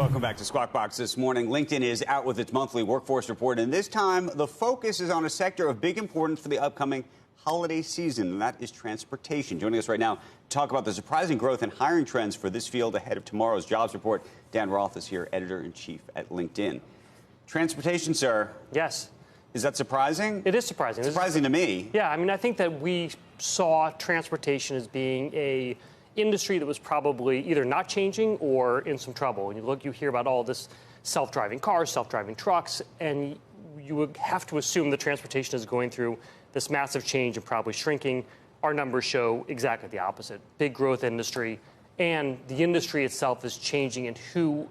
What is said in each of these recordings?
Welcome back to Squawk Box this morning. LinkedIn is out with its monthly workforce report, and this time the focus is on a sector of big importance for the upcoming holiday season, and that is transportation. Joining us right now to talk about the surprising growth in hiring trends for this field ahead of tomorrow's jobs report, Dan Roth is here, editor-in-chief at LinkedIn. Transportation, sir. Yes. Is that surprising? It is surprising. Surprising to me. Yeah, I mean, I think that we saw transportation as being a industry that was probably either not changing or in some trouble. And you hear about all this self-driving cars, self-driving trucks, and you would have to assume that transportation is going through this massive change and probably shrinking. Our numbers show exactly the opposite. Big growth industry, and the industry itself is changing in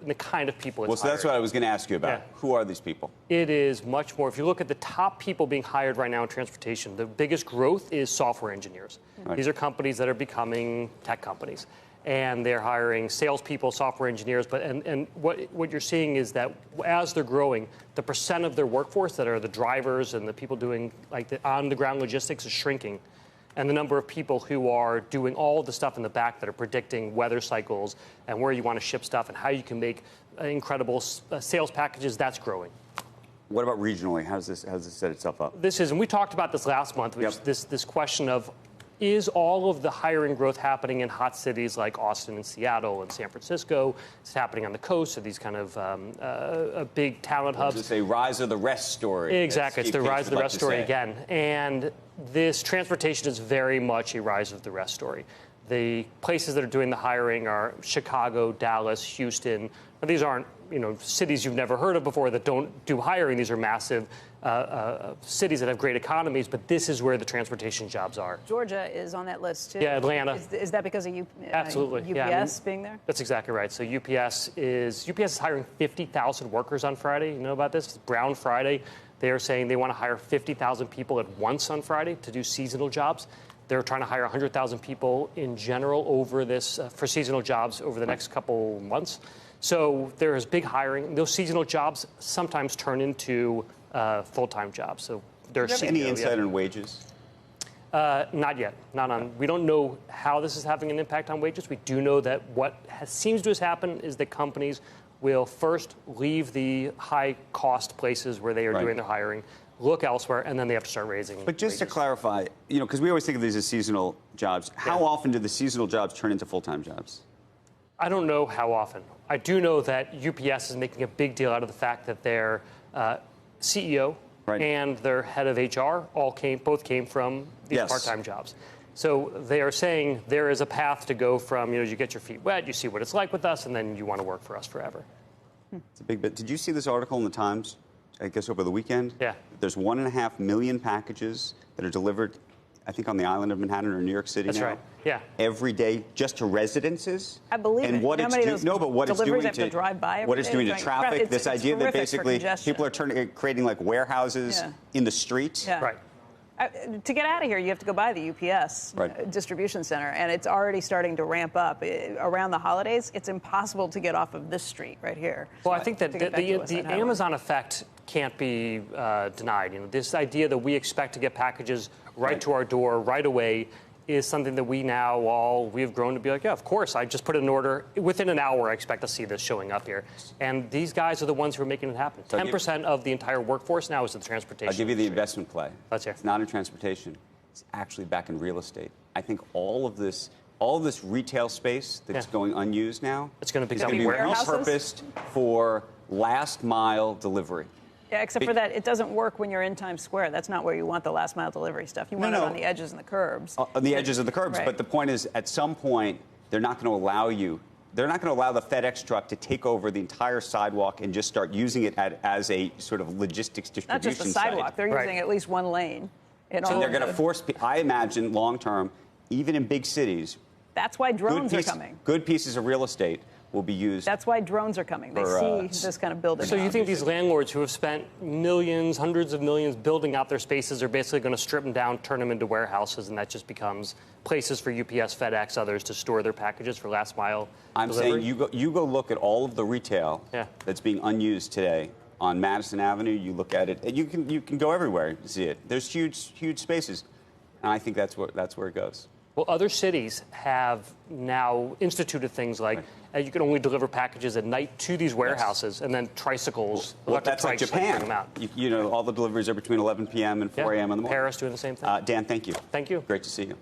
the kind of people it's Well, so that's what I was going to ask you about. Yeah. Who are these people? It is much more. If you look at the top people being hired right now in transportation, the biggest growth is software engineers. Right. These are companies that are becoming tech companies, and they're hiring salespeople, software engineers. And what you're seeing is that as they're growing, the percent of their workforce that are the drivers and the people doing like the on-the-ground logistics is shrinking. And the number of people who are doing all the stuff in the back that are predicting weather cycles and where you want to ship stuff and how you can make incredible sales packages, that's growing. What about regionally? How does this set itself up? And we talked about this last month, which is this question of, is all of the hiring growth happening in hot cities like Austin and Seattle and San Francisco? It's happening on the coast, so these kind of big talent hubs. It's a rise of the rest story. Exactly, it's the rise of the rest story again. And this transportation is very much a rise of the rest story. The places that are doing the hiring are Chicago, Dallas, Houston. Now, these aren't cities you've never heard of before that don't do hiring. These are massive cities that have great economies, but this is where the transportation jobs are. Georgia is on that list, too. Yeah, Atlanta. Is that because of Absolutely. UPS being there? That's exactly right. So UPS is hiring 50,000 workers on Friday. You know about this? It's Brown Friday. They are saying they want to hire 50,000 people at once on Friday to do seasonal jobs. They're trying to hire 100,000 people in general over this for seasonal jobs over the next couple months. So there is big hiring. Those seasonal jobs sometimes turn into full-time jobs. So there's any insight on wages? Not yet. We don't know how this is having an impact on wages. We do know that what seems to have happened is that companies will first leave the high-cost places where they are doing their hiring, look elsewhere, and then they have to start raising But just wages. to clarify, because we always think of these as seasonal jobs, how often do the seasonal jobs turn into full-time jobs? I don't know how often. I do know that UPS is making a big deal out of the fact that their CEO and their head of HR both came from these part-time jobs. So they are saying there is a path to go from, you get your feet wet, you see what it's like with us, and then you want to work for us forever. It's a big bit. Did you see this article in the Times, I guess, over the weekend? Yeah. There's 1.5 million packages that are delivered, I think, on the island of Manhattan or New York City That's now. right. Yeah. Every day, just to residences. I believe and it. What How it's many of those no, but what it's deliveries doing have to drive by every what it's day doing to during traffic. This idea that basically people are creating like warehouses in the street. Yeah. Right. To get out of here, you have to go by the UPS distribution center, and it's already starting to ramp up. Around the holidays, it's impossible to get off of this street right here. Well, I think that the Amazon effect can't be denied. This idea that we expect to get packages right to our door right away is something that we've grown to be like, yeah, of course, I just put in an order. Within an hour, I expect to see this showing up here. And these guys are the ones who are making it happen. 10% of the entire workforce now is in transportation. I'll give you the investment play. Let's hear. It's not in transportation. It's actually back in real estate. I think all of this retail space that's going unused now, it's going to become repurposed for last mile delivery. Yeah, except for that, it doesn't work when you're in Times Square. That's not where you want the last mile delivery stuff. You want it on the edges and the curbs. On the edges of the curbs. But the point is, at some point, they're not going to allow the FedEx truck to take over the entire sidewalk and just start using it as a sort of logistics distribution site. Not just a sidewalk. They're using at least one lane. And they're going to force, I imagine, long term, even in big cities. That's why drones are coming. Good pieces of real estate will be used. That's why drones are coming. They see this kind of building. So you think these landlords who have spent millions, hundreds of millions building out their spaces are basically going to strip them down, turn them into warehouses, and that just becomes places for UPS, FedEx, others to store their packages for last mile delivery? Saying you go look at all of the retail that's being unused today on Madison Avenue. You look at it, and you can go everywhere to see it. There's huge spaces, and I think that's where it goes. Well, other cities have now instituted things like you can only deliver packages at night to these warehouses, and then tricycles. Well, that's like Japan. Bring them out. You know, all the deliveries are between 11 p.m. and 4 a.m. in the morning. Paris doing the same thing. Dan, thank you. Thank you. Great to see you.